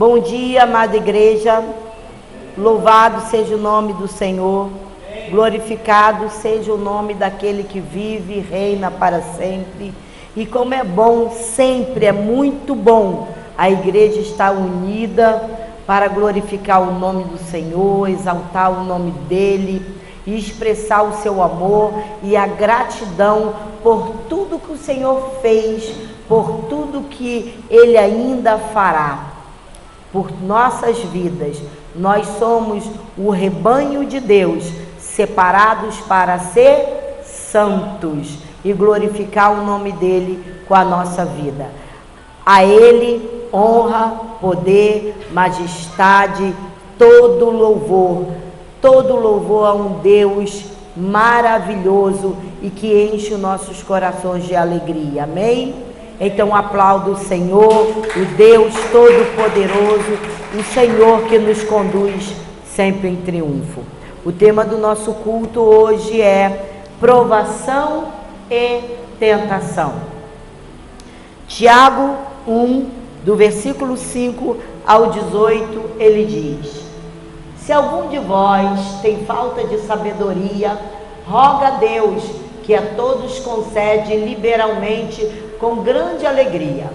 Bom dia, amada igreja. Louvado seja o nome do Senhor. Glorificado seja o nome daquele que vive e reina para sempre. E como é bom, sempre é muito bom a igreja estar unida para glorificar o nome do Senhor, exaltar o nome dele e expressar o seu amor e a gratidão por tudo que o Senhor fez, por tudo que ele ainda fará por nossas vidas. Nós somos o rebanho de Deus, separados para ser santos e glorificar o nome dele com a nossa vida. A ele honra, poder, majestade, todo louvor a um Deus maravilhoso e que enche os nossos corações de alegria. Amém? Então aplauda o Senhor, o Deus Todo-Poderoso, o Senhor que nos conduz sempre em triunfo. O tema do nosso culto hoje é provação e tentação. Tiago 1, do versículo 5 ao 18, ele diz: se algum de vós tem falta de sabedoria, roga a Deus, que a todos concede liberalmente com grande alegria.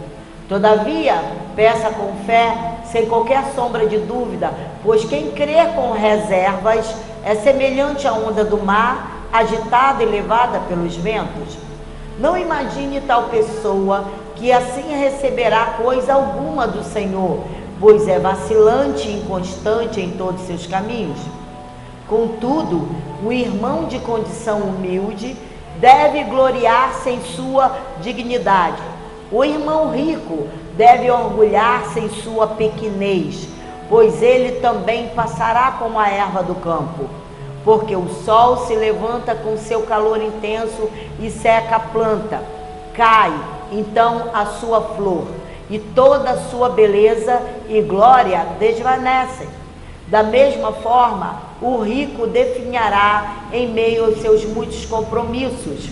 Todavia, peça com fé, sem qualquer sombra de dúvida, pois quem crê com reservas é semelhante à onda do mar, agitada e levada pelos ventos. Não imagine tal pessoa que assim receberá coisa alguma do Senhor, pois é vacilante e inconstante em todos seus caminhos. Contudo, o irmão de condição humilde deve gloriar-se em sua dignidade. O irmão rico deve orgulhar-se em sua pequenez, pois ele também passará como a erva do campo. Porque o sol se levanta com seu calor intenso e seca a planta. Cai, então, a sua flor, e toda a sua beleza e glória desvanecem. Da mesma forma, o rico definhará em meio aos seus muitos compromissos.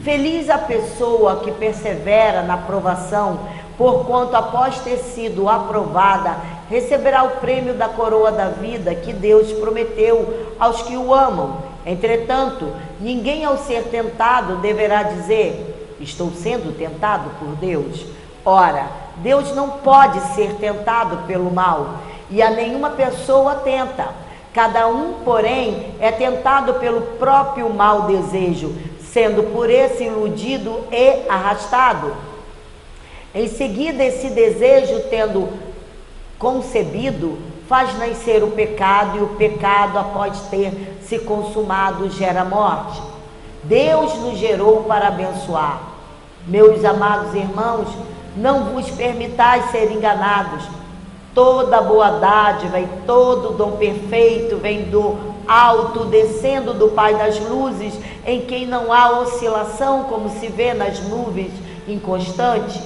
Feliz a pessoa que persevera na provação, porquanto após ter sido aprovada, receberá o prêmio da coroa da vida que Deus prometeu aos que o amam. Entretanto, ninguém ao ser tentado deverá dizer: estou sendo tentado por Deus. Ora, Deus não pode ser tentado pelo mal, e a nenhuma pessoa tenta. Cada um, porém, é tentado pelo próprio mau desejo, sendo por esse iludido e arrastado. Em seguida, esse desejo, tendo concebido, faz nascer o pecado, e o pecado, após ter se consumado, gera morte. Deus nos gerou para abençoar. Meus amados irmãos, não vos permitais ser enganados. Toda boa dádiva e todo dom perfeito vem do alto, descendo do Pai das luzes, em quem não há oscilação, como se vê nas nuvens inconstantes.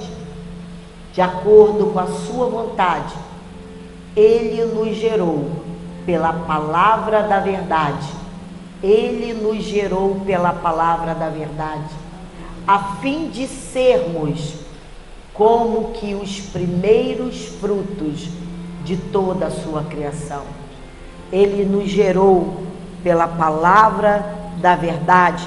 De acordo com a sua vontade, ele nos gerou pela palavra da verdade. Ele nos gerou pela palavra da verdade, a fim de sermos como que os primeiros frutos de toda a sua criação. Ele nos gerou pela palavra da verdade,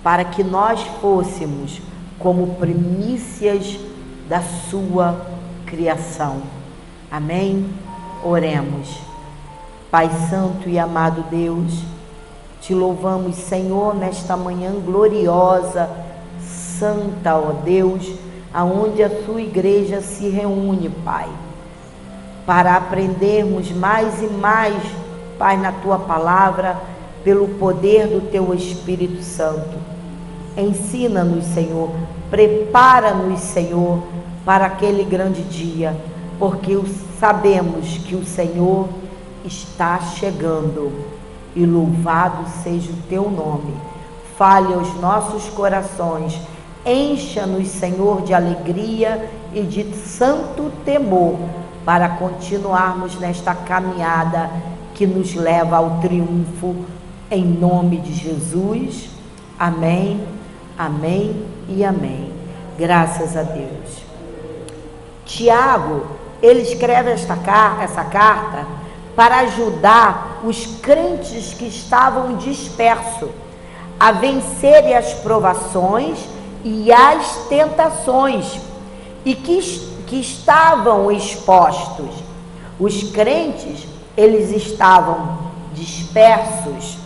para que nós fôssemos como primícias da sua criação. Amém? Oremos. Pai santo e amado Deus, te louvamos, Senhor, nesta manhã gloriosa, santa, ó Deus, aonde a sua igreja se reúne, Pai, para aprendermos mais e mais, Pai, na tua palavra, pelo poder do teu Espírito Santo. Ensina-nos, Senhor, prepara-nos, Senhor, para aquele grande dia, porque sabemos que o Senhor está chegando, e louvado seja o teu nome. Fale aos nossos corações, encha-nos, Senhor, de alegria e de santo temor, para continuarmos nesta caminhada que nos leva ao triunfo, em nome de Jesus. Amém, amém e amém. Graças a Deus. Tiago ele escreve essa carta para ajudar os crentes que estavam dispersos a vencerem as provações e as tentações e que estavam expostos. Os crentes, eles estavam dispersos,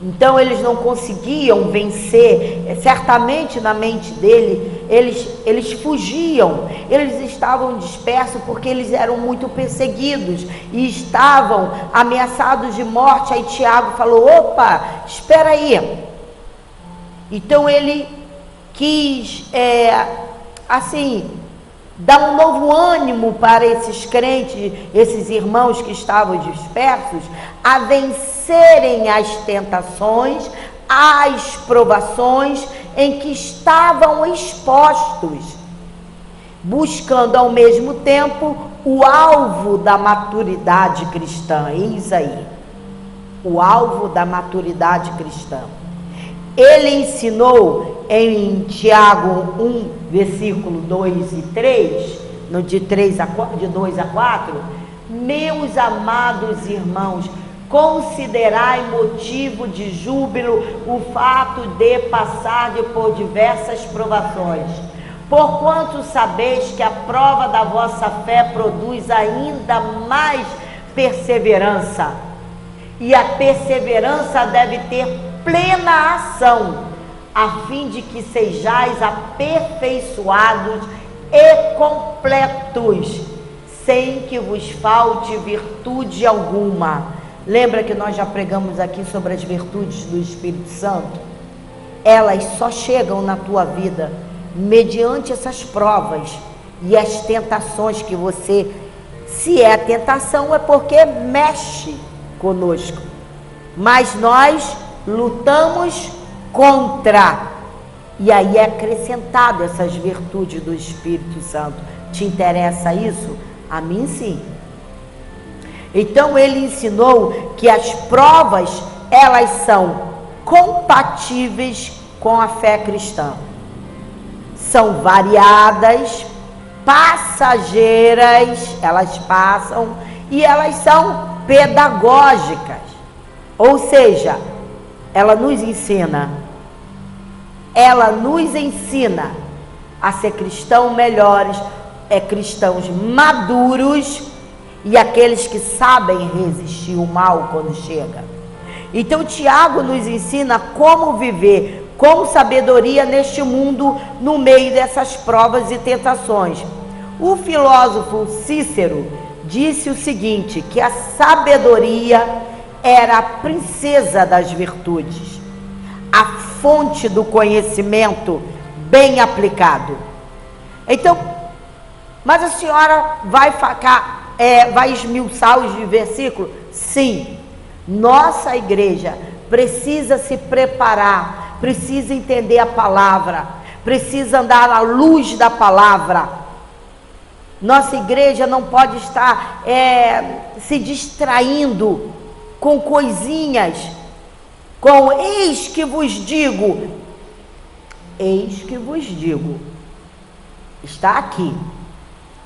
então eles não conseguiam vencer. Certamente na mente dele, eles fugiam, eles estavam dispersos porque eles eram muito perseguidos e estavam ameaçados de morte. Aí Tiago falou: opa, espera aí. Então ele quis dar um novo ânimo para esses crentes, esses irmãos que estavam dispersos, a vencerem as tentações, as provações em que estavam expostos, buscando ao mesmo tempo o alvo da maturidade cristã. Eis aí, o alvo da maturidade cristã. Ele ensinou em Tiago 1, versículo 2 e 3, de 2 a 4, meus amados irmãos, considerai motivo de júbilo o fato de passar por diversas provações, porquanto sabeis que a prova da vossa fé produz ainda mais perseverança, e a perseverança deve ter plena ação, a fim de que sejais aperfeiçoados e completos, sem que vos falte virtude alguma. Lembra que nós já pregamos aqui sobre as virtudes do Espírito Santo? Elas só chegam na tua vida mediante essas provas e as tentações que você... Se é tentação, é porque mexe conosco, mas nós lutamos contra, e aí é acrescentado essas virtudes do Espírito Santo. Te interessa isso? A mim sim. Então ele ensinou que as provas, elas são compatíveis com a fé cristã, são variadas, passageiras, elas passam, e elas são pedagógicas, ou seja, ela nos ensina a ser cristãos melhores, cristãos maduros e aqueles que sabem resistir o mal quando chega. Então Tiago nos ensina como viver com sabedoria neste mundo, no meio dessas provas e tentações. O filósofo Cícero disse o seguinte, que a sabedoria era a princesa das virtudes, a fonte do conhecimento bem aplicado. Então, mas a senhora vai esmiuçar os versículos? Sim, nossa igreja precisa se preparar, precisa entender a palavra, precisa andar à luz da palavra. Nossa igreja não pode estar se distraindo com coisinhas, com eis que vos digo, está aqui,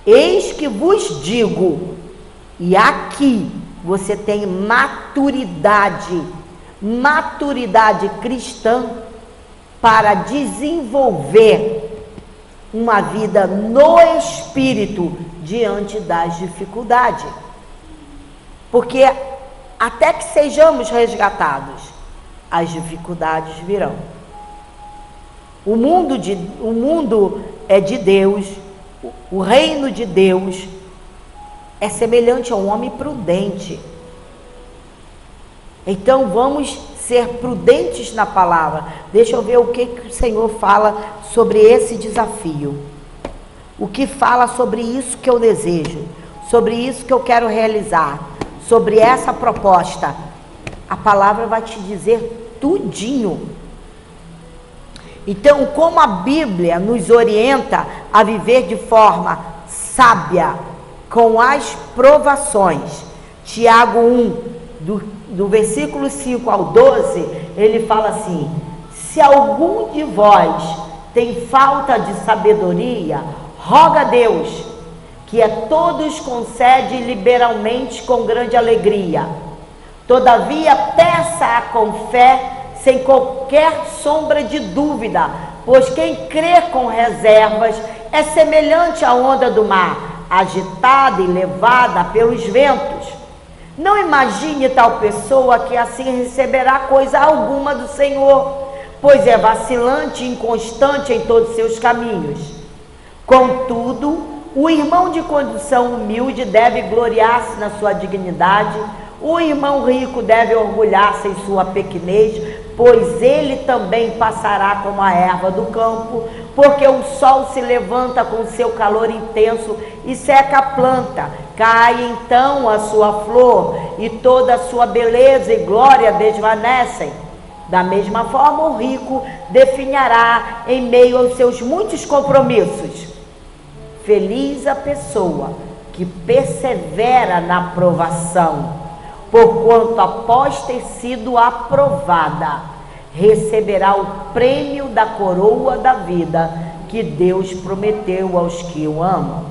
eis que vos digo, e aqui você tem maturidade cristã para desenvolver uma vida no Espírito diante das dificuldades, porque até que sejamos resgatados, as dificuldades virão. O mundo é de Deus, o reino de Deus é semelhante a um homem prudente. Então vamos ser prudentes na palavra. Deixa eu ver o que o Senhor fala sobre esse desafio. O que fala sobre isso que eu desejo, sobre isso que eu quero realizar, sobre essa proposta. A palavra vai te dizer tudinho. Então, como a Bíblia nos orienta a viver de forma sábia com as provações, Tiago 1, do versículo 5 ao 12, ele fala assim: se algum de vós tem falta de sabedoria, roga a Deus, que a todos concede liberalmente com grande alegria. Todavia, peça-a com fé, sem qualquer sombra de dúvida, pois quem crê com reservas é semelhante à onda do mar, agitada e levada pelos ventos. Não imagine tal pessoa que assim receberá coisa alguma do Senhor, pois é vacilante e inconstante em todos os seus caminhos. Contudo, o irmão de condição humilde deve gloriar-se na sua dignidade, o irmão rico deve orgulhar-se em sua pequenez, pois ele também passará como a erva do campo, porque o sol se levanta com seu calor intenso e seca a planta, cai então a sua flor e toda a sua beleza e glória desvanecem. Da mesma forma, o rico definhará em meio aos seus muitos compromissos. Feliz a pessoa que persevera na provação, porquanto após ter sido aprovada, receberá o prêmio da coroa da vida que Deus prometeu aos que o amam.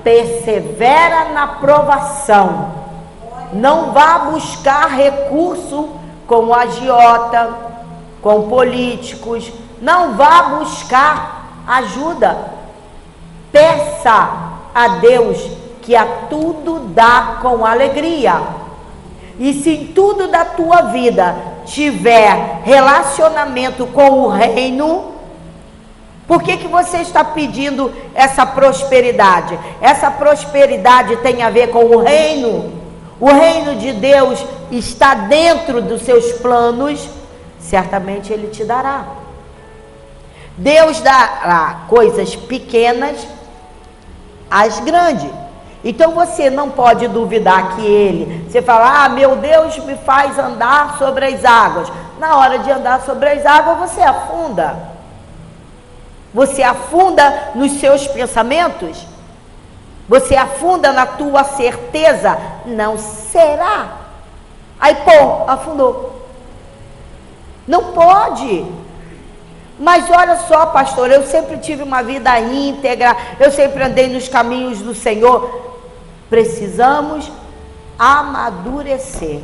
Persevera na provação. Não vá buscar recurso com agiota, com políticos. Não vá buscar ajuda. Peça a Deus que a tudo dá com alegria. E se em tudo da tua vida tiver relacionamento com o reino, por que você está pedindo essa prosperidade? Essa prosperidade tem a ver com o reino. O reino de Deus está dentro dos seus planos, certamente Ele te dará. Deus dará coisas pequenas às grandes. Então você não pode duvidar que Ele, você fala, meu Deus me faz andar sobre as águas. Na hora de andar sobre as águas você afunda. Você afunda nos seus pensamentos. Você afunda na tua certeza. Não será. Aí afundou. Não pode. Mas olha só, pastor, eu sempre tive uma vida íntegra, eu sempre andei nos caminhos do Senhor. Precisamos amadurecer.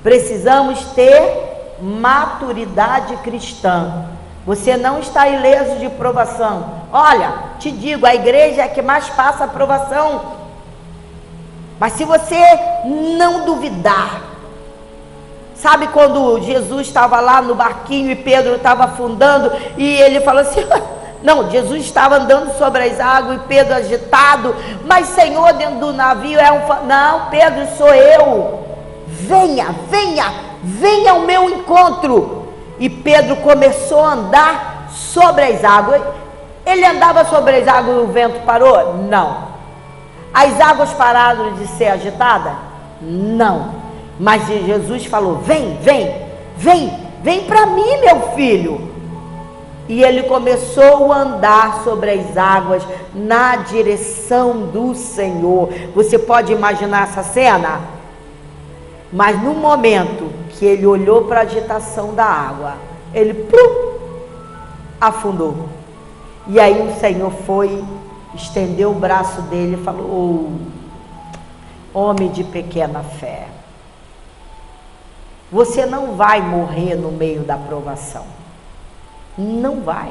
Precisamos ter maturidade cristã. Você não está ileso de provação. Olha, te digo, a igreja é que mais passa a provação. Mas se você não duvidar, sabe quando Jesus estava lá no barquinho e Pedro estava afundando e ele falou assim, não, Jesus estava andando sobre as águas e Pedro agitado, mas Senhor, dentro do navio não, Pedro, sou eu, venha ao meu encontro. E Pedro começou a andar sobre as águas. Ele andava sobre as águas e o vento parou? Não. As águas pararam de ser agitadas? Não. Mas Jesus falou, vem para mim, meu filho. E ele começou a andar sobre as águas na direção do Senhor. Você pode imaginar essa cena? Mas no momento que ele olhou para a agitação da água, ele afundou. E aí o Senhor foi, estendeu o braço dele e falou, homem de pequena fé, você não vai morrer no meio da provação. Não vai.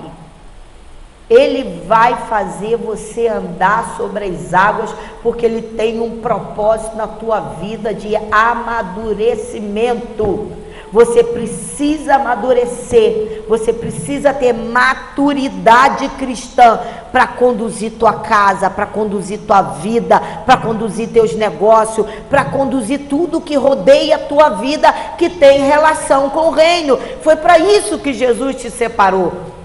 Ele vai fazer você andar sobre as águas, porque Ele tem um propósito na tua vida de amadurecimento. Você precisa amadurecer, você precisa ter maturidade cristã para conduzir tua casa, para conduzir tua vida, para conduzir teus negócios, para conduzir tudo que rodeia a tua vida, que tem relação com o reino. Foi para isso que Jesus te separou.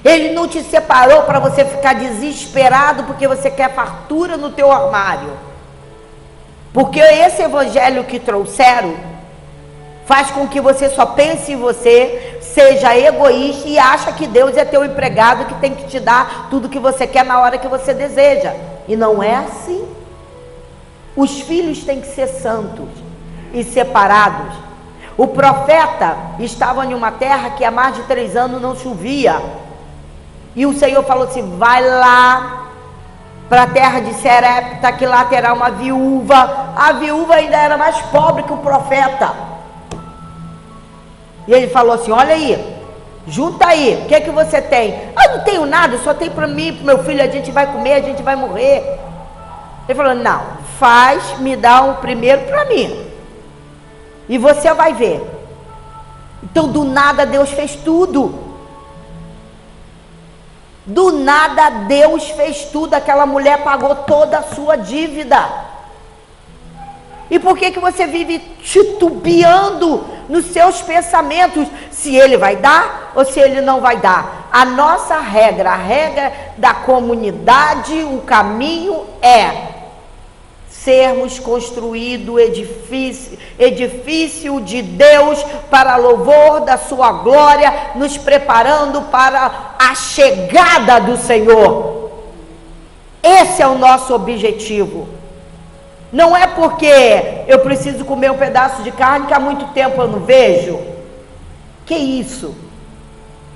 Ele não te separou para você ficar desesperado porque você quer fartura no teu armário. Porque esse evangelho que trouxeram faz com que você só pense em você, seja egoísta e acha que Deus é teu empregado que tem que te dar tudo que você quer na hora que você deseja. E não é assim. Os filhos têm que ser santos e separados. O profeta estava em uma terra que há mais de 3 anos não chovia. E o Senhor falou assim, vai lá para a terra de Serepta, que lá terá uma viúva. A viúva ainda era mais pobre que o profeta. E ele falou assim: olha aí, junta aí, o que é que você tem? Eu não tenho nada, só tem para mim, para meu filho, a gente vai comer, a gente vai morrer. Ele falou: não, me dá um primeiro para mim, e você vai ver. Então do nada Deus fez tudo. Do nada Deus fez tudo. Aquela mulher pagou toda a sua dívida. E por que você vive titubeando nos seus pensamentos, se ele vai dar ou se ele não vai dar? A nossa regra, a regra da comunidade, o caminho é sermos construído edifício de Deus para louvor da sua glória, nos preparando para a chegada do Senhor. Esse é o nosso objetivo. Não é porque eu preciso comer um pedaço de carne que há muito tempo eu não vejo. Que isso?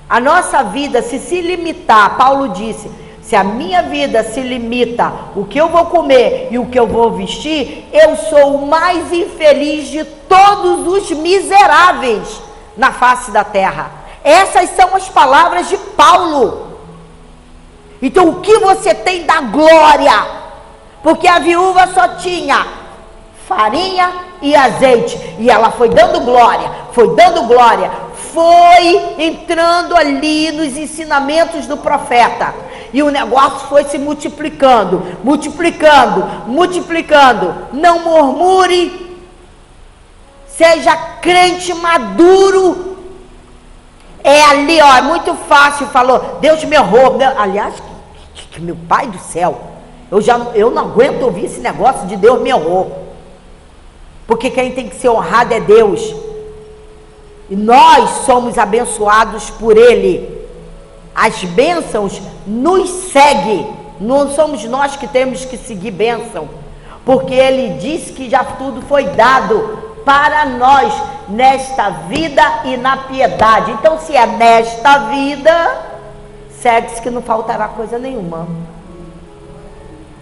A nossa vida, se limitar, Paulo disse, se a minha vida se limita o que eu vou comer e o que eu vou vestir, eu sou o mais infeliz de todos os miseráveis na face da terra. Essas são as palavras de Paulo. Então o que você tem da glória? Porque a viúva só tinha farinha e azeite, e ela foi dando glória, foi entrando ali nos ensinamentos do profeta, e o negócio foi se multiplicando. Não murmure, seja crente maduro. É ali, ó, é muito fácil. Falou, Deus me honrou. Aliás, meu pai do céu, eu não aguento ouvir esse negócio de Deus me honrou, porque quem tem que ser honrado é Deus, e nós somos abençoados por Ele. As bênçãos nos seguem, não somos nós que temos que seguir bênção, porque Ele disse que já tudo foi dado para nós nesta vida e na piedade. Então, se é nesta vida, segue-se que não faltará coisa nenhuma,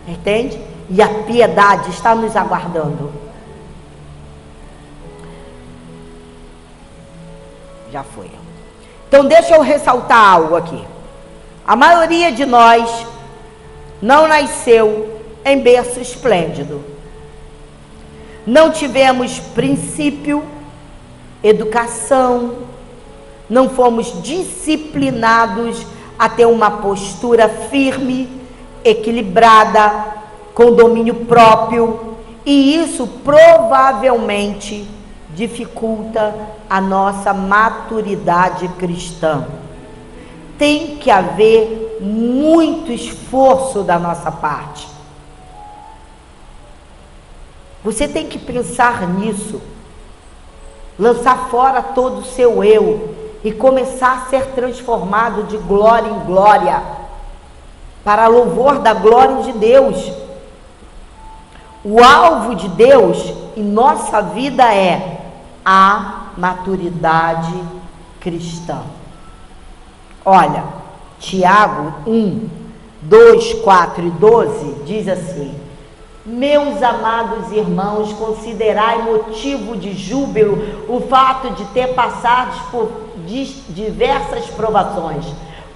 entende? E a piedade está nos aguardando. Já foi. Então deixa eu ressaltar algo aqui. A maioria de nós não nasceu em berço esplêndido. Não tivemos princípio, educação, não fomos disciplinados a ter uma postura firme, equilibrada, com domínio próprio, e isso provavelmente dificulta a nossa maturidade cristã. Tem que haver muito esforço da nossa parte. Você tem que pensar nisso, lançar fora todo o seu eu e começar a ser transformado de glória em glória, para louvor da glória de Deus. O alvo de Deus em nossa vida é a maturidade cristã. Olha, Tiago 1, 2, 4 e 12 diz assim: meus amados irmãos, considerai motivo de júbilo o fato de ter passado por diversas provações,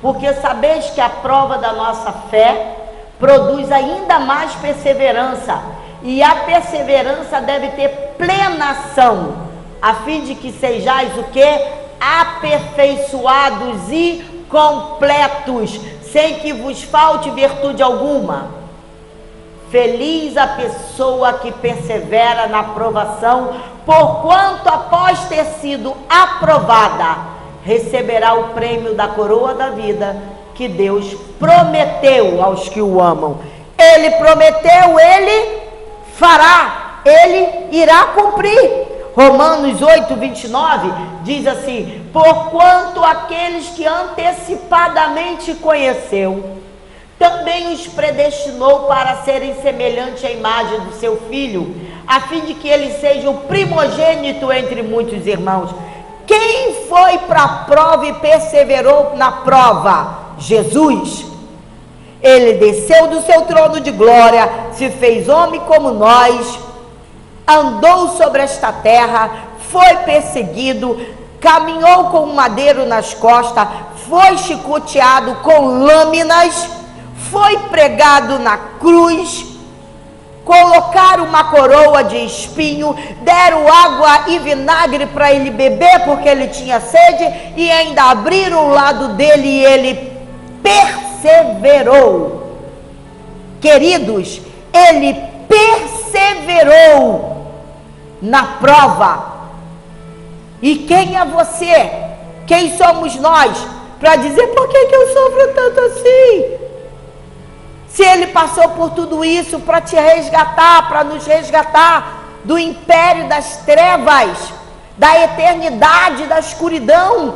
porque sabeis que a prova da nossa fé produz ainda mais perseverança, e a perseverança deve ter plena ação, a fim de que sejais o quê? Aperfeiçoados e completos, sem que vos falte virtude alguma. Feliz a pessoa que persevera na provação, porquanto após ter sido aprovada, receberá o prêmio da coroa da vida que Deus prometeu aos que o amam. Ele prometeu, Ele fará, Ele irá cumprir. Romanos 8, 29 diz assim: porquanto aqueles que antecipadamente conheceu, também os predestinou para serem semelhantes à imagem do seu Filho, a fim de que ele seja o primogênito entre muitos irmãos. Quem foi para a prova e perseverou na prova? Jesus. Ele desceu do seu trono de glória, se fez homem como nós, andou sobre esta terra, foi perseguido, caminhou com um madeiro nas costas, foi chicoteado com lâminas, foi pregado na cruz, colocaram uma coroa de espinho, deram água e vinagre para ele beber porque ele tinha sede, e ainda abriram o lado dele e ele perseverou. Queridos, ele perseverou na prova. E quem é você? Quem somos nós para dizer por que eu sofro tanto assim? Se ele passou por tudo isso para te resgatar, para nos resgatar do império das trevas, da eternidade, da escuridão,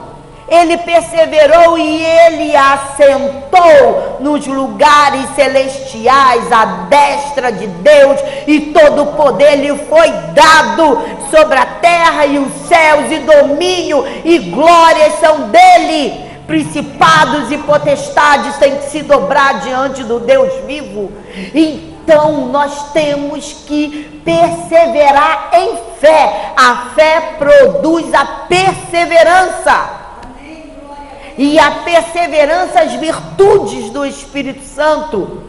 ele perseverou e ele assentou nos lugares celestiais à destra de Deus, e todo o poder lhe foi dado sobre a terra e os céus, e domínio e glórias são dele. Principados e potestades têm que se dobrar diante do Deus vivo. Então nós temos que perseverar em fé. A fé produz a perseverança. E a perseverança, as virtudes do Espírito Santo.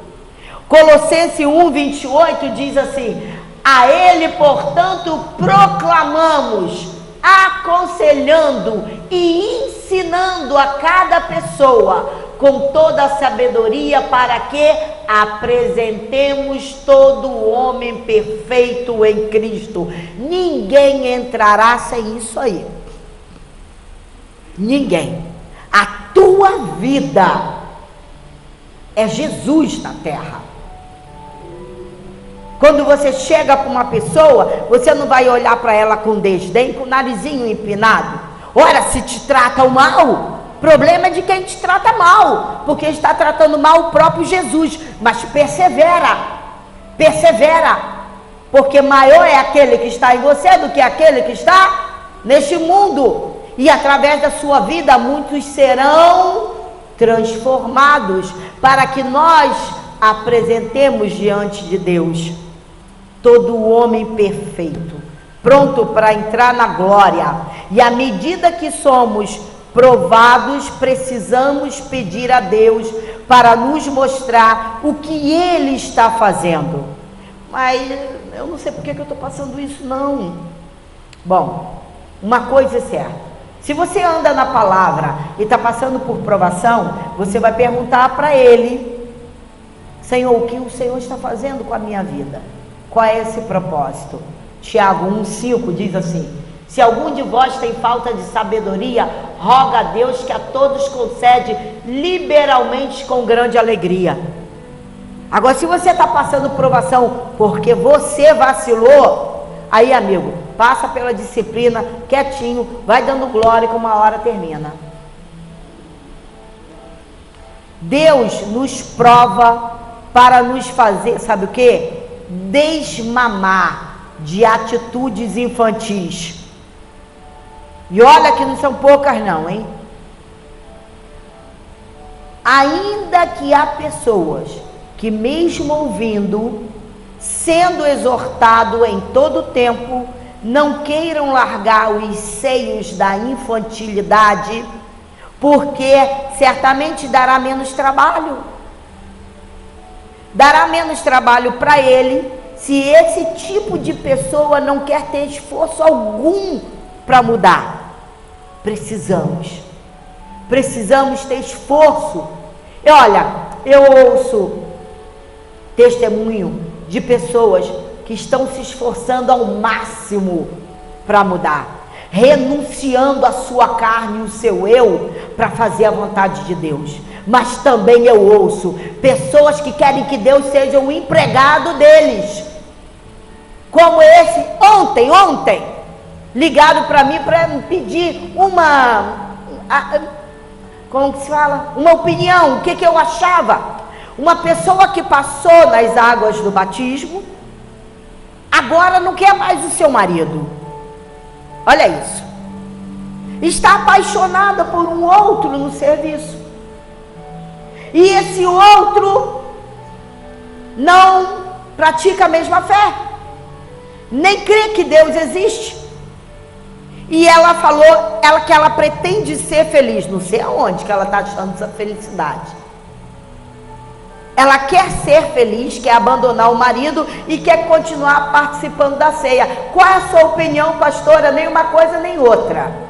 Colossenses 1:28 diz assim: a ele, portanto, proclamamos, aconselhando e ensinando a cada pessoa com toda a sabedoria, para que apresentemos todo o homem perfeito em Cristo. Ninguém entrará sem isso aí. Ninguém. A tua vida é Jesus na terra. Quando você chega para uma pessoa, você não vai olhar para ela com desdém, com o narizinho empinado. Ora, se te tratam mal, problema é de quem te trata mal, porque está tratando mal o próprio Jesus. Mas persevera, persevera, porque maior é aquele que está em você do que aquele que está neste mundo. E através da sua vida, muitos serão transformados, para que nós apresentemos diante de Deus todo o homem perfeito, pronto para entrar na glória. E à medida que somos provados, precisamos pedir a Deus para nos mostrar o que Ele está fazendo. Mas eu não sei por que eu estou passando isso, não. Bom, uma coisa é certa: se você anda na palavra e está passando por provação, você vai perguntar para Ele: Senhor, o que o Senhor está fazendo com a minha vida? Qual é esse propósito? Tiago 1,5 diz assim: se algum de vós tem falta de sabedoria, roga a Deus, que a todos concede liberalmente com grande alegria. Agora, se você está passando provação porque você vacilou, aí, amigo, passa pela disciplina, quietinho, vai dando glória, que uma hora termina. Deus nos prova para nos fazer, sabe o que? Desmamar de atitudes infantis. E olha que não são poucas não, hein? Ainda que há pessoas que, mesmo ouvindo, sendo exortado em todo tempo, não queiram largar os seios da infantilidade, porque certamente dará menos trabalho. Dará menos trabalho para ele, se esse tipo de pessoa não quer ter esforço algum para mudar. Precisamos ter esforço. E olha, eu ouço testemunho de pessoas que estão se esforçando ao máximo para mudar, renunciando a sua carne e o seu eu para fazer a vontade de Deus. Mas também eu ouço pessoas que querem que Deus seja o empregado deles, como esse ontem ligaram para mim para me pedir como que se fala? Uma opinião, o que eu achava. Uma pessoa que passou nas águas do batismo, agora não quer mais o seu marido. Olha isso. Está apaixonada por um outro no serviço. e esse outro não pratica a mesma fé, nem crê que Deus existe. E ela falou que ela pretende ser feliz, não sei aonde que ela está achando essa felicidade. Ela quer ser feliz, quer abandonar o marido e quer continuar participando da ceia. Qual é a sua opinião, pastora? Nem uma coisa nem outra.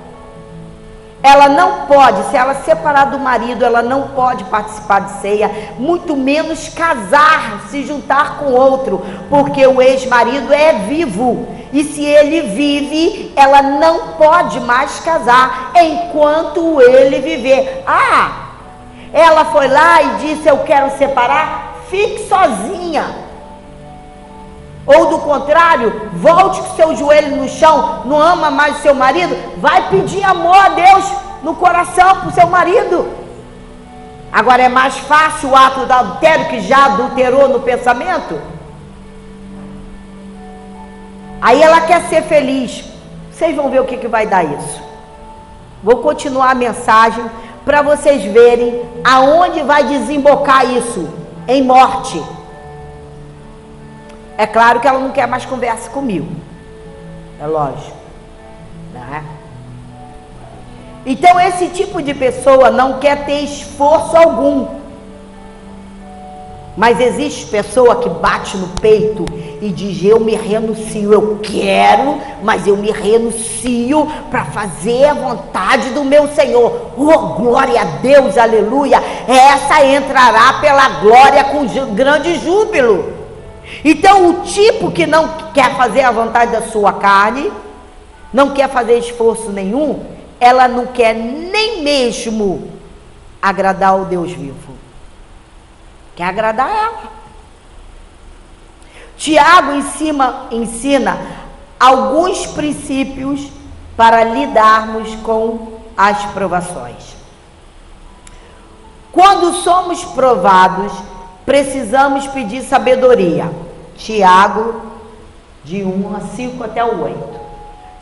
Ela não pode, se ela separar do marido, ela não pode participar de ceia, muito menos casar, se juntar com outro, porque o ex-marido é vivo, e se ele vive, ela não pode mais casar enquanto ele viver. Ela foi lá e disse: eu quero separar, fique sozinha. Ou do contrário, volte com seu joelho no chão, não ama mais o seu marido, vai pedir amor a Deus no coração para o seu marido. Agora é mais fácil o ato do adultério que já adulterou no pensamento? Aí ela quer ser feliz. Vocês vão ver o que vai dar isso. Vou continuar a mensagem para vocês verem aonde vai desembocar isso, em morte. É claro que ela não quer mais conversa comigo, é lógico, né? Então esse tipo de pessoa não quer ter esforço algum, mas existe pessoa que bate no peito e diz: eu me renuncio, eu quero, mas eu me renuncio para fazer a vontade do meu Senhor. Oh, glória a Deus, aleluia. Essa entrará pela glória com grande júbilo. Então o tipo que não quer fazer a vontade da sua carne, não quer fazer esforço nenhum, ela não quer nem mesmo agradar o Deus vivo, quer agradar ela. Tiago ensina alguns princípios para lidarmos com as provações. Quando somos provados, precisamos pedir sabedoria. Tiago, de 1 a 5 até o 8.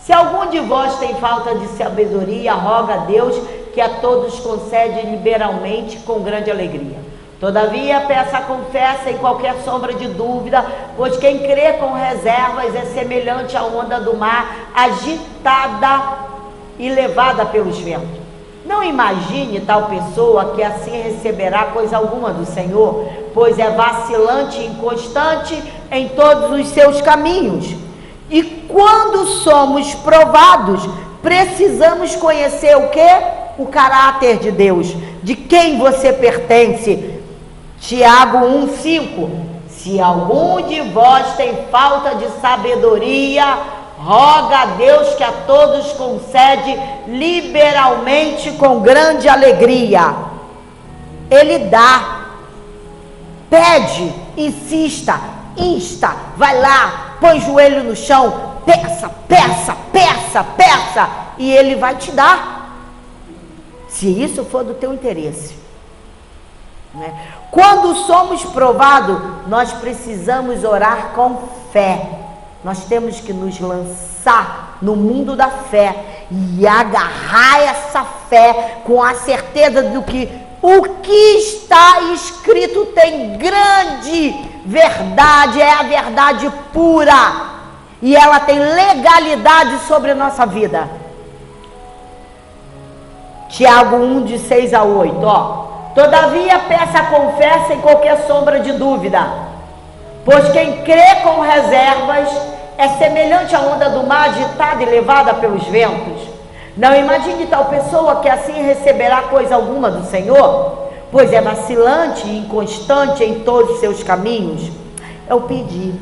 Se algum de vós tem falta de sabedoria, roga a Deus, que a todos concede liberalmente com grande alegria. Todavia, peça com fé, sem qualquer sombra de dúvida, pois quem crê com reservas é semelhante à onda do mar, agitada e levada pelos ventos. Não imagine tal pessoa que assim receberá coisa alguma do Senhor, pois é vacilante e inconstante em todos os seus caminhos. E quando somos provados, precisamos conhecer o quê? O caráter de Deus, de quem você pertence. Tiago 1,5: se algum de vós tem falta de sabedoria, roga a Deus, que a todos concede liberalmente com grande alegria. Ele dá, pede, insista, insta, vai lá, põe o joelho no chão, peça, peça, peça, peça, e ele vai te dar, se isso for do teu interesse, né? Quando somos provados, nós precisamos orar com fé. Nós temos que nos lançar no mundo da fé e agarrar essa fé com a certeza do que o que está escrito tem grande verdade, é a verdade pura, e ela tem legalidade sobre a nossa vida. Tiago 1, de 6 a 8, ó. Todavia, peça com fé, sem qualquer sombra de dúvida, pois quem crê com reservas é semelhante à onda do mar, agitada e levada pelos ventos. Não imagine tal pessoa que assim receberá coisa alguma do Senhor, pois é vacilante e inconstante em todos os seus caminhos. Eu pedi,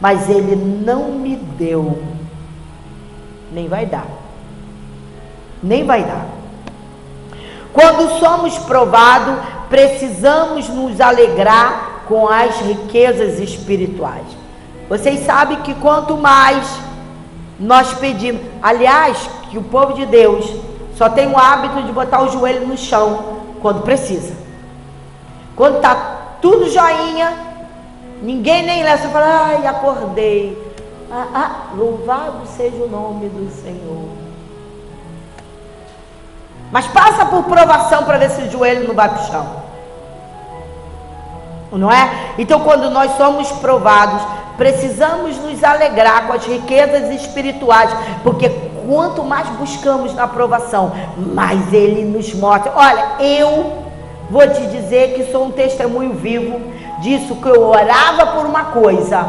mas ele não me deu, nem vai dar, nem vai dar. Quando somos provados, precisamos nos alegrar com as riquezas espirituais. Vocês sabem que quanto mais nós pedimos, aliás, que o povo de Deus só tem o hábito de botar o joelho no chão quando precisa. Quando está tudo joinha, ninguém nem lê, você fala: ai, acordei. Louvado seja o nome do Senhor. Mas passa por provação para ver se o joelho não vai para o chão. não é? Então, quando nós somos provados, precisamos nos alegrar com as riquezas espirituais, porque quanto mais buscamos na provação, mais Ele nos mostra. Olha, eu vou te dizer que sou um testemunho vivo disso, que eu orava por uma coisa,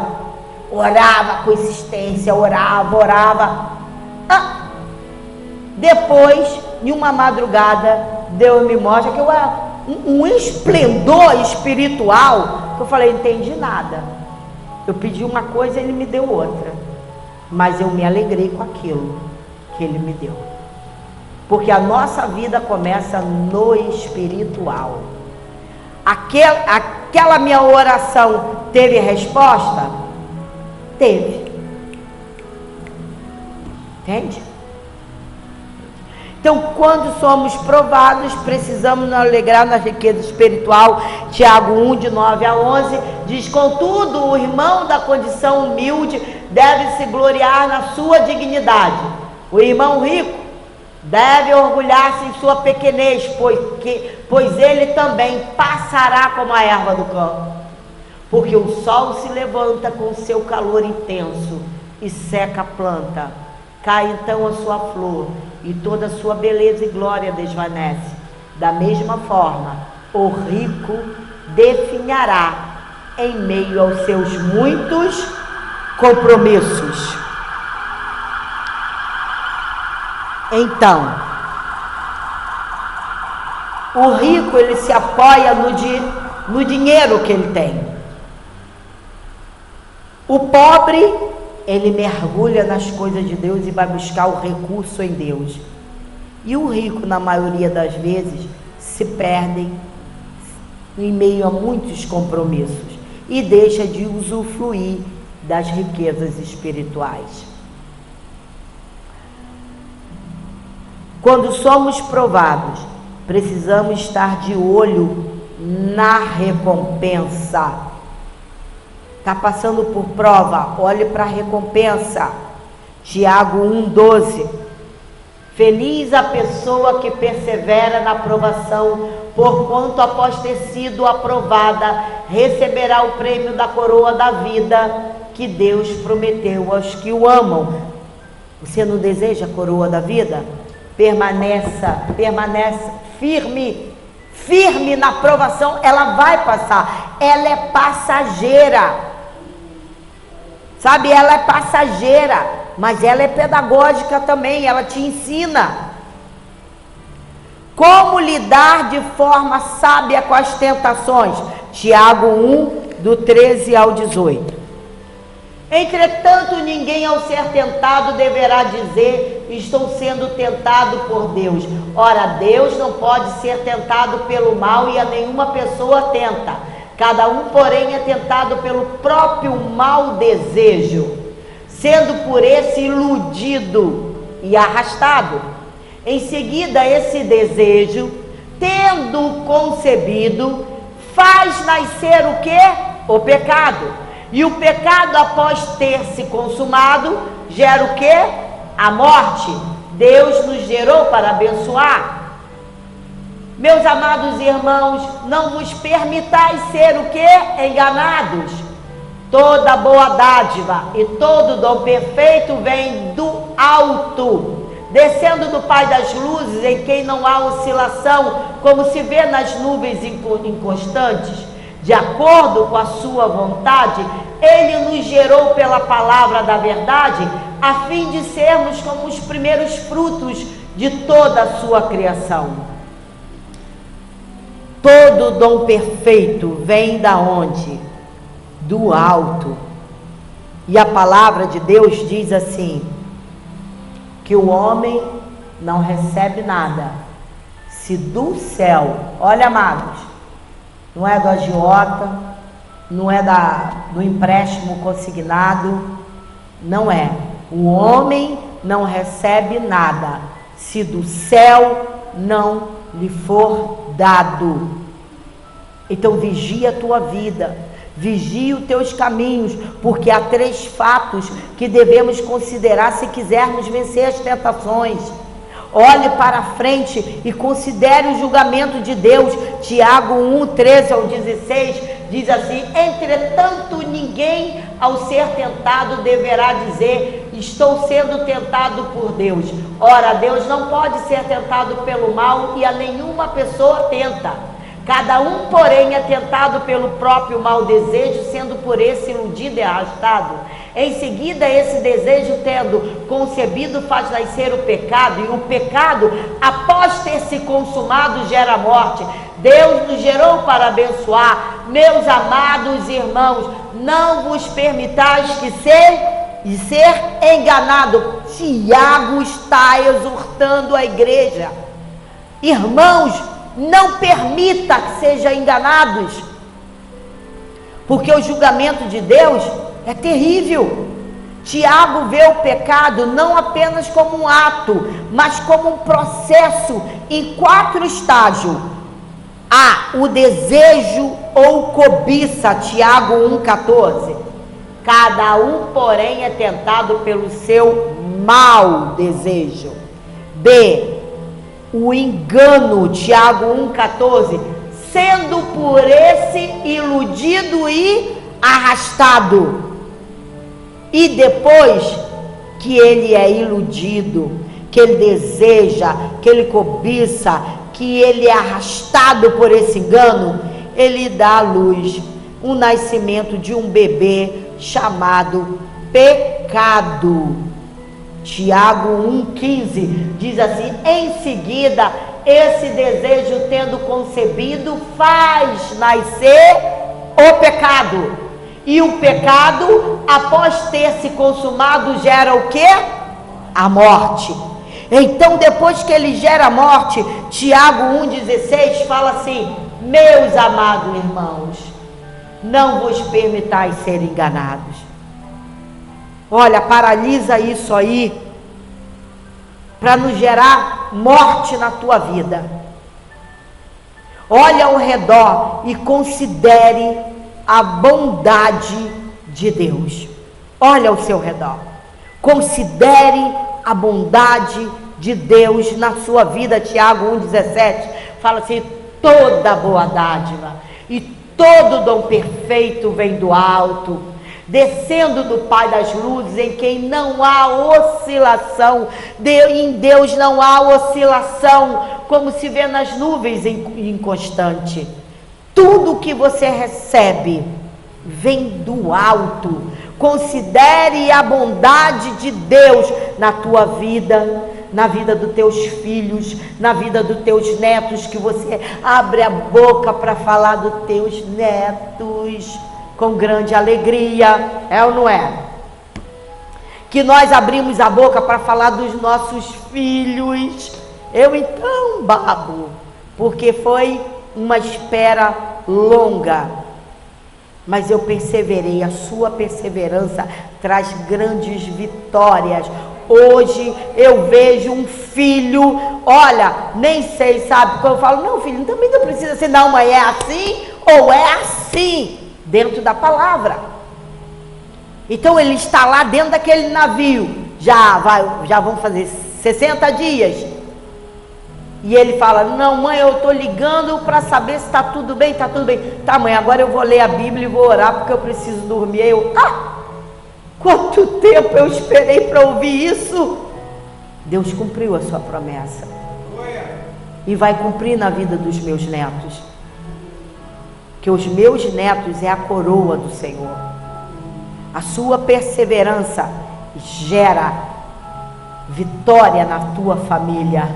orava com insistência, orava. Depois, em uma madrugada, Deus me mostra que eu era um esplendor espiritual, que eu falei, não entendi nada. Eu pedi uma coisa, Ele me deu outra, mas eu me alegrei com aquilo que Ele me deu, porque a nossa vida começa no espiritual. Aquela minha oração teve resposta? Teve. Entende? Então, quando somos provados, precisamos nos alegrar na riqueza espiritual. Tiago 1, de 9 a 11, diz: contudo, o irmão da condição humilde deve se gloriar na sua dignidade. O irmão rico deve orgulhar-se em sua pequenez, pois ele também passará como a erva do campo. Porque o sol se levanta com seu calor intenso e seca a planta. Cai então a sua flor, e toda a sua beleza e glória desvanece. Da mesma forma, o rico definhará em meio aos seus muitos compromissos. Então, o rico, ele se apoia no dinheiro que ele tem. O pobre, ele mergulha nas coisas de Deus e vai buscar o recurso em Deus. E o rico, na maioria das vezes, se perde em meio a muitos compromissos e deixa de usufruir das riquezas espirituais. Quando somos provados, precisamos estar de olho na recompensa. Está passando por prova, olhe para a recompensa. Tiago 1,12. Feliz a pessoa que persevera na provação, porquanto após ter sido aprovada, receberá o prêmio da coroa da vida que Deus prometeu aos que o amam. Você não deseja a coroa da vida? Permaneça firme na provação. Ela vai passar, ela é passageira, sabe? Ela é passageira, mas ela é pedagógica também. Ela te ensina como lidar de forma sábia com as tentações. Tiago 1, do 13 ao 18. Entretanto, ninguém ao ser tentado deverá dizer: estou sendo tentado por Deus. Ora, Deus não pode ser tentado pelo mal, e a nenhuma pessoa tenta. Cada um, porém, é tentado pelo próprio mau desejo, sendo por esse iludido e arrastado. Em seguida, esse desejo, tendo concebido, faz nascer o quê? O pecado. E o pecado, após ter se consumado, gera o quê? A morte. Deus nos gerou para abençoar. Meus amados irmãos, não vos permitais ser o quê? Enganados. Toda boa dádiva e todo dom perfeito vem do alto, descendo do Pai das luzes, em quem não há oscilação, como se vê nas nuvens inconstantes. De acordo com a sua vontade, Ele nos gerou pela palavra da verdade, a fim de sermos como os primeiros frutos de toda a sua criação. Todo dom perfeito vem da onde? Do alto. E a palavra de Deus diz assim, que o homem não recebe nada, se do céu, olha, amados, não é do agiota, não é do empréstimo consignado, não é. O homem não recebe nada, se do céu não lhe for dado. Então vigia a tua vida, vigia os teus caminhos, porque há 3 fatos que devemos considerar se quisermos vencer as tentações. Olhe para frente e considere o julgamento de Deus. Tiago 1, 13 ao 16 diz assim: entretanto, ninguém ao ser tentado deverá dizer: estou sendo tentado por Deus. Ora, Deus não pode ser tentado pelo mal, e a nenhuma pessoa tenta. Cada um, porém, é tentado pelo próprio mau desejo, sendo por esse iludido e arrastado. Em seguida, esse desejo, tendo concebido, faz nascer o pecado, e o pecado, após ter se consumado, gera a morte. Deus nos gerou para abençoar. Meus amados irmãos, não vos permitais que ser enganado. Tiago está exortando a igreja. Irmãos, não permita que sejam enganados, porque o julgamento de Deus é terrível. Tiago vê o pecado não apenas como um ato, mas como um processo em 4 estágios. O desejo ou cobiça, Tiago 1,14. Cada um, porém, é tentado pelo seu mau desejo. B, o engano, Tiago 1,14, sendo por esse iludido e arrastado. E depois que ele é iludido, que ele deseja, que ele cobiça, que ele é arrastado por esse engano, ele dá à luz o nascimento de um bebê chamado pecado. Tiago 1,15 diz assim: em seguida, esse desejo, tendo concebido, faz nascer o pecado. E o pecado, após ter se consumado, gera o quê? A morte. Então, depois que ele gera a morte, Tiago 1,16 fala assim: meus amados irmãos, não vos permitais ser enganados. Olha, paralisa isso aí, para não gerar morte na tua vida. Olha ao redor e considere a bondade de Deus. Olha ao seu redor, considere a bondade de Deus na sua vida. Tiago 1,17 fala assim: toda boa dádiva e todo dom perfeito vem do alto, descendo do Pai das luzes, em quem não há oscilação. Em Deus não há oscilação, como se vê nas nuvens inconstante. Tudo que você recebe vem do alto. Considere a bondade de Deus na tua vida, na vida dos teus filhos, na vida dos teus netos, que você abre a boca para falar dos teus netos com grande alegria, é ou não é? Que nós abrimos a boca para falar dos nossos filhos. Eu então babo, porque foi uma espera longa, mas eu perseverei. A sua perseverança traz grandes vitórias. Hoje eu vejo um filho, olha, nem sei, sabe, quando eu falo: não, filho, também não precisa ser, não, mas é assim ou é assim, dentro da palavra. Então ele está lá dentro daquele navio, já vão fazer 60 dias, e ele fala: não, mãe, eu estou ligando para saber se está tudo bem. Está tudo bem. Tá, mãe, agora eu vou ler a Bíblia e vou orar porque eu preciso dormir. Quanto tempo eu esperei para ouvir isso? Deus cumpriu a sua promessa e vai cumprir na vida dos meus netos, que os meus netos é a coroa do Senhor. A sua perseverança gera vitória na tua família.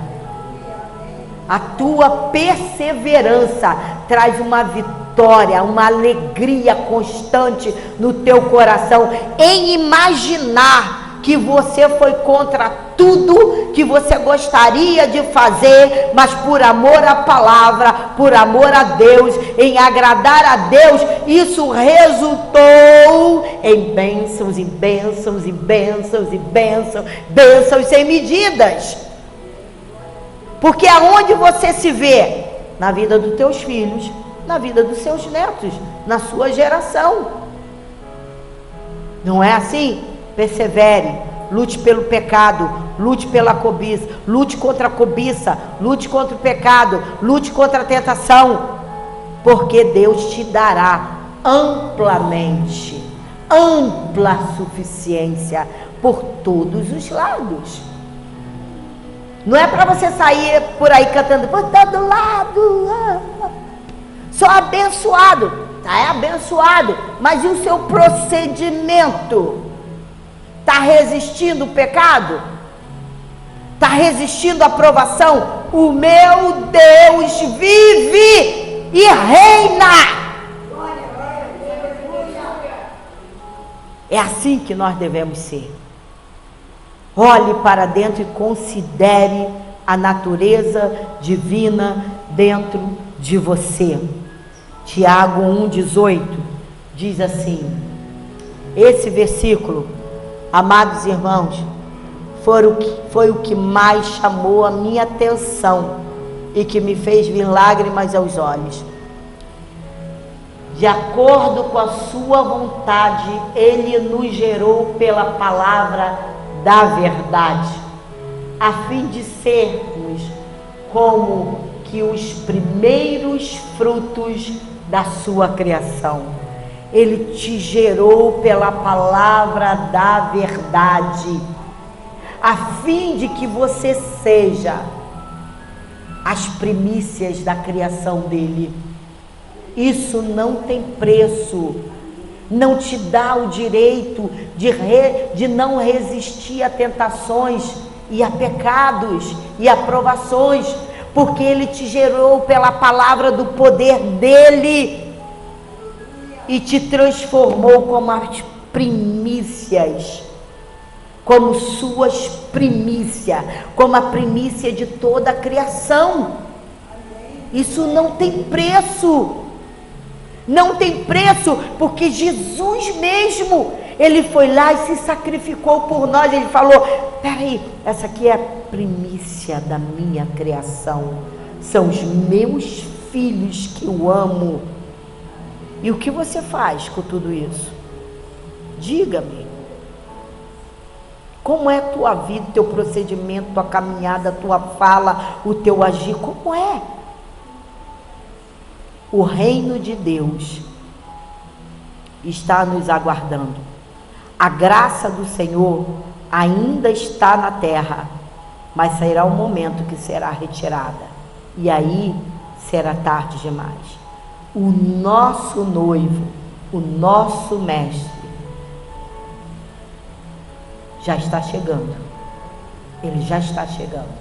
A tua perseverança traz uma vitória, uma alegria constante no teu coração, em imaginar que você foi contra tudo que você gostaria de fazer, mas por amor à palavra, por amor a Deus, em agradar a Deus, isso resultou em bênçãos e bênçãos e bênçãos e bênçãos, bênçãos sem medidas. Porque aonde você se vê? Na vida dos teus filhos, na vida dos seus netos, na sua geração. Não é assim? Persevere, lute pelo pecado, lute pela cobiça, lute contra a cobiça, lute contra o pecado, lute contra a tentação, porque Deus te dará amplamente, ampla suficiência por todos os lados. Não é para você sair por aí cantando por todo lado, sou abençoado, é abençoado, mas e o seu procedimento? Está resistindo o pecado? Está resistindo a provação? O meu Deus vive e reina. É assim que nós devemos ser. Olhe para dentro e considere a natureza divina dentro de você. Tiago 1,18 diz assim, esse versículo, amados irmãos, foi o que mais chamou a minha atenção e que me fez vir lágrimas aos olhos. De acordo com a sua vontade, Ele nos gerou pela palavra da verdade, a fim de sermos como que os primeiros frutos da sua criação. Ele te gerou pela palavra da verdade, a fim de que você seja as primícias da criação dele. Isso não tem preço, não te dá o direito de não resistir a tentações e a pecados e a provações, porque ele te gerou pela palavra do poder dele e te transformou como as primícias, como suas primícias, como a primícia de toda a criação. Isso não tem preço. Não tem preço, porque Jesus mesmo, ele foi lá e se sacrificou por nós. Ele falou, peraí, essa aqui é a primícia da minha criação, são os meus filhos que eu amo. E o que você faz com tudo isso? Diga-me, como é a tua vida, teu procedimento, tua caminhada, tua fala, o teu agir, como é? O reino de Deus está nos aguardando. A graça do Senhor ainda está na terra, mas sairá um momento que será retirada. E aí será tarde demais. O nosso noivo, o nosso mestre, já está chegando. Ele já está chegando.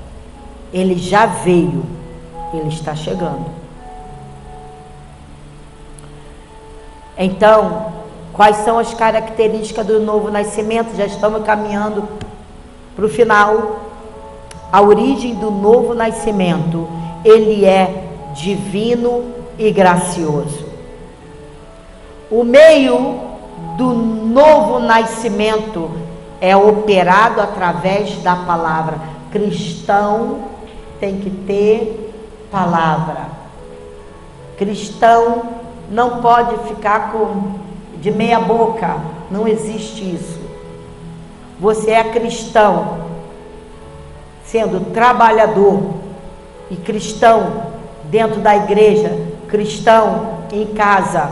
Ele já veio. Ele está chegando. Então, quais são as características do novo nascimento? Já estamos caminhando para o final. A origem do novo nascimento, ele é divino e gracioso. O meio do novo nascimento é operado através da palavra. Cristão tem que ter palavra. Cristão não pode ficar de meia boca, não existe isso. Você é cristão, sendo trabalhador, e cristão dentro da igreja, cristão em casa.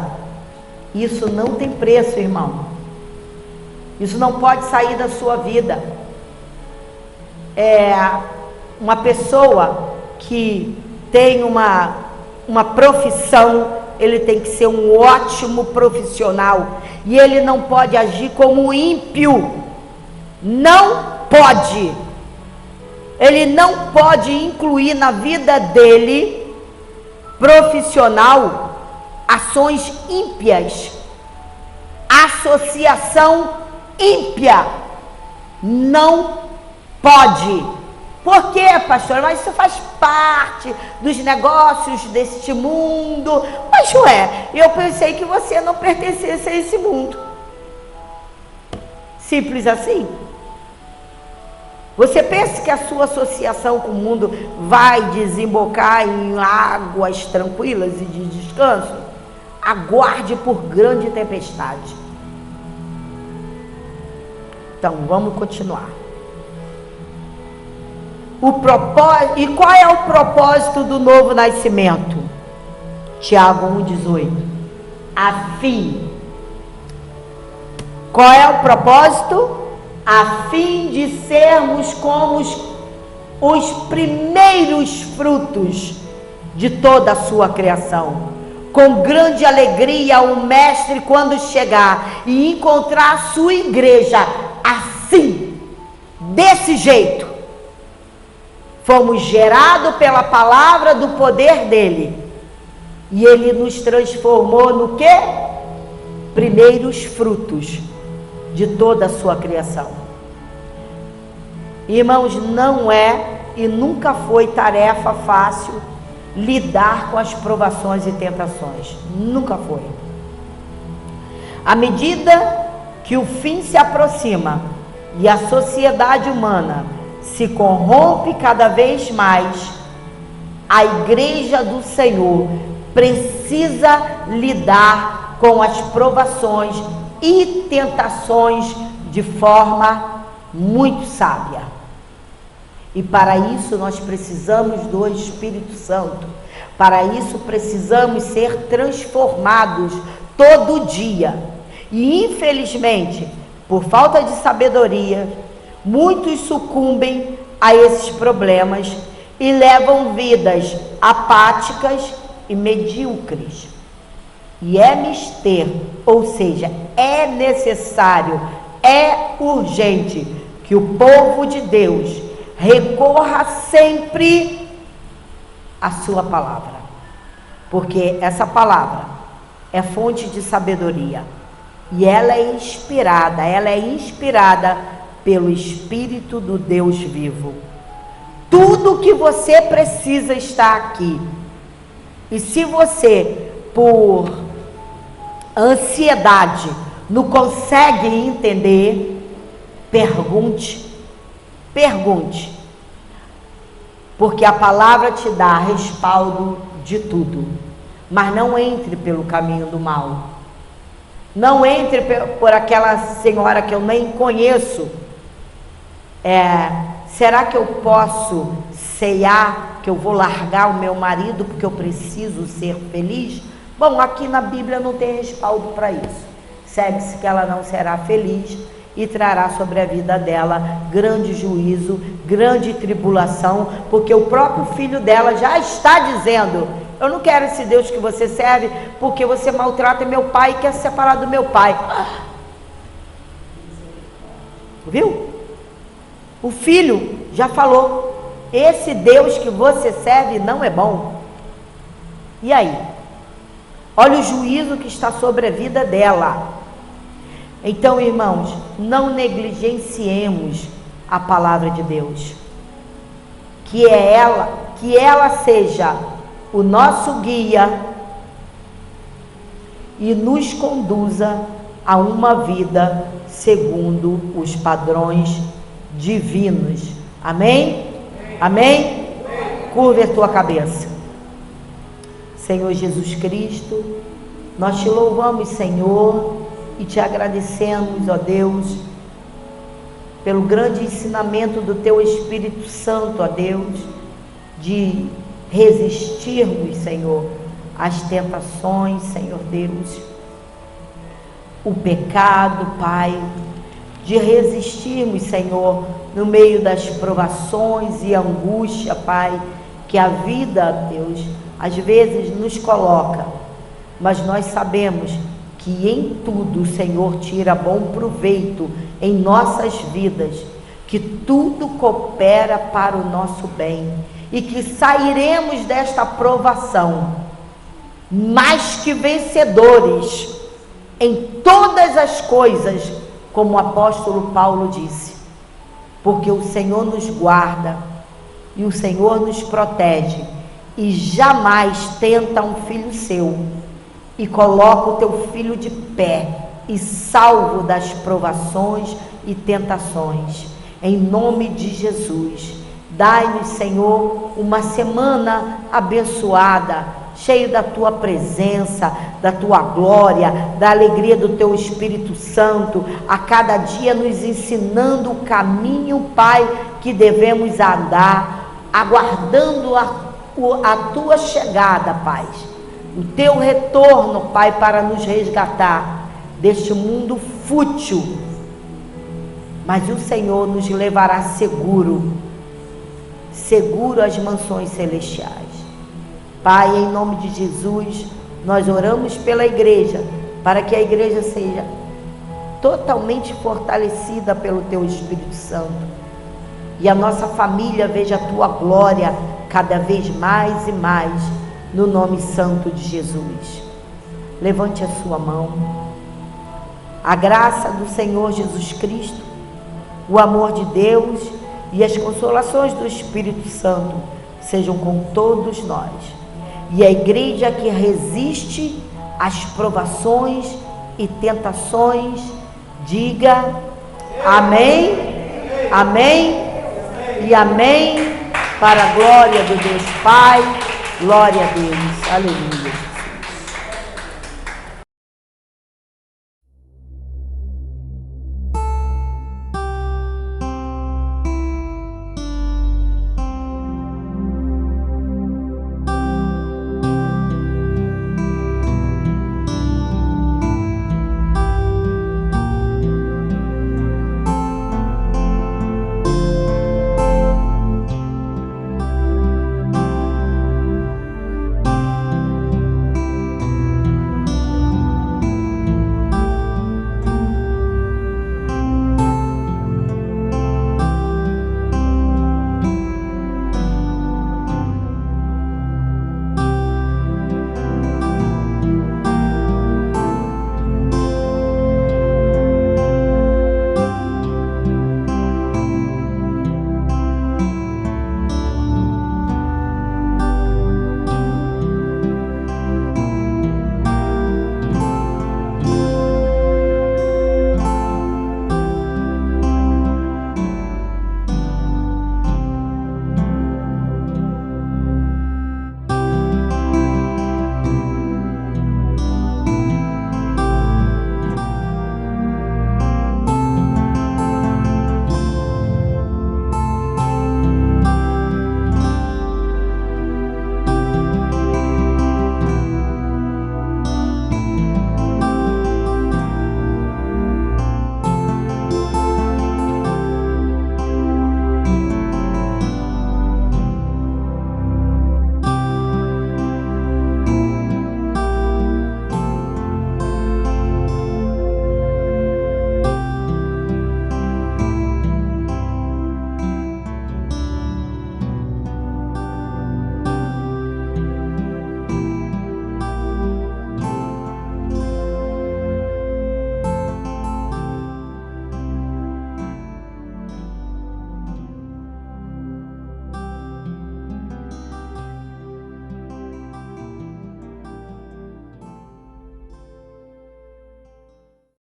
Isso não tem preço, irmão. Isso não pode sair da sua vida. Uma pessoa que tem uma profissão, ele tem que ser um ótimo profissional, e ele não pode agir como ímpio. Não pode. Ele não pode incluir na vida dele, profissional, ações ímpias, associação ímpia. Não pode. Por quê, pastor? Mas isso faz parte dos negócios deste mundo. Mas ué, eu pensei que você não pertencesse a esse mundo. Simples assim. Você pensa que a sua associação com o mundo vai desembocar em águas tranquilas e de descanso? Aguarde por grande tempestade. Então, vamos continuar. E qual é o propósito do novo nascimento? Tiago 1,18. a fim. Qual é o propósito? A fim de sermos como os primeiros frutos de toda a sua criação. Com grande alegria o Mestre, quando chegar e encontrar a sua igreja assim, desse jeito, fomos gerados pela palavra do poder dele, e ele nos transformou no quê? Primeiros frutos de toda a sua criação. Irmãos, não é e nunca foi tarefa fácil lidar com as provações e tentações. Nunca foi. À medida que o fim se aproxima e a sociedade humana se corrompe cada vez mais, a igreja do Senhor precisa lidar com as provações e tentações de forma muito sábia. E para isso nós precisamos do Espírito Santo. Para isso precisamos ser transformados todo dia. E infelizmente, por falta de sabedoria, muitos sucumbem a esses problemas e levam vidas apáticas e medíocres. E é mister, ou seja, é necessário, é urgente que o povo de Deus recorra sempre à sua palavra, porque essa palavra é fonte de sabedoria e ela é inspirada pelo Espírito do Deus vivo. Tudo que você precisa está aqui. E se você, por ansiedade, não consegue entender, pergunte, porque a palavra te dá respaldo de tudo. Mas não entre pelo caminho do mal. Não entre por aquela senhora que eu nem conheço. Será que eu posso ceiar, que eu vou largar o meu marido porque eu preciso ser feliz? Bom, aqui na Bíblia não tem respaldo para isso. Segue-se que ela não será feliz e trará sobre a vida dela grande juízo, grande tribulação, porque o próprio filho dela já está dizendo: eu não quero esse Deus que você serve, porque você maltrata meu pai e quer se separar do meu pai. Viu? O filho já falou: esse Deus que você serve não é bom. E aí? Olha o juízo que está sobre a vida dela. Então, irmãos, não negligenciemos a palavra de Deus. Que ela seja o nosso guia e nos conduza a uma vida segundo os padrões divinos. Amém? Amém? Curva a tua cabeça. Senhor Jesus Cristo, nós te louvamos, Senhor, e te agradecemos, ó Deus, pelo grande ensinamento do teu Espírito Santo, ó Deus, de resistirmos, Senhor, às tentações, Senhor Deus, o pecado, Pai, de resistirmos, Senhor, no meio das provações e angústia, Pai, que a vida, Deus, às vezes nos coloca, mas nós sabemos que em tudo o Senhor tira bom proveito em nossas vidas, que tudo coopera para o nosso bem e que sairemos desta provação mais que vencedores em todas as coisas, como o apóstolo Paulo disse, porque o Senhor nos guarda e o Senhor nos protege e jamais tenta um filho seu e coloca o teu filho de pé e salvo das provações e tentações. Em nome de Jesus, dai-nos, Senhor, uma semana abençoada, cheio da tua presença, da tua glória, da alegria do teu Espírito Santo, a cada dia nos ensinando o caminho, Pai, que devemos andar, aguardando a tua chegada, Pai. o teu retorno, Pai, para nos resgatar deste mundo fútil. Mas o Senhor nos levará seguro às mansões celestiais. Pai, em nome de Jesus, nós oramos pela igreja, para que a igreja seja totalmente fortalecida pelo teu Espírito Santo. E a nossa família veja a tua glória cada vez mais e mais, no nome santo de Jesus. Levante a sua mão. A graça do Senhor Jesus Cristo, o amor de Deus e as consolações do Espírito Santo sejam com todos nós. E a igreja que resiste às provações e tentações, diga amém, amém e amém, para a glória do Deus Pai, glória a Deus, aleluia.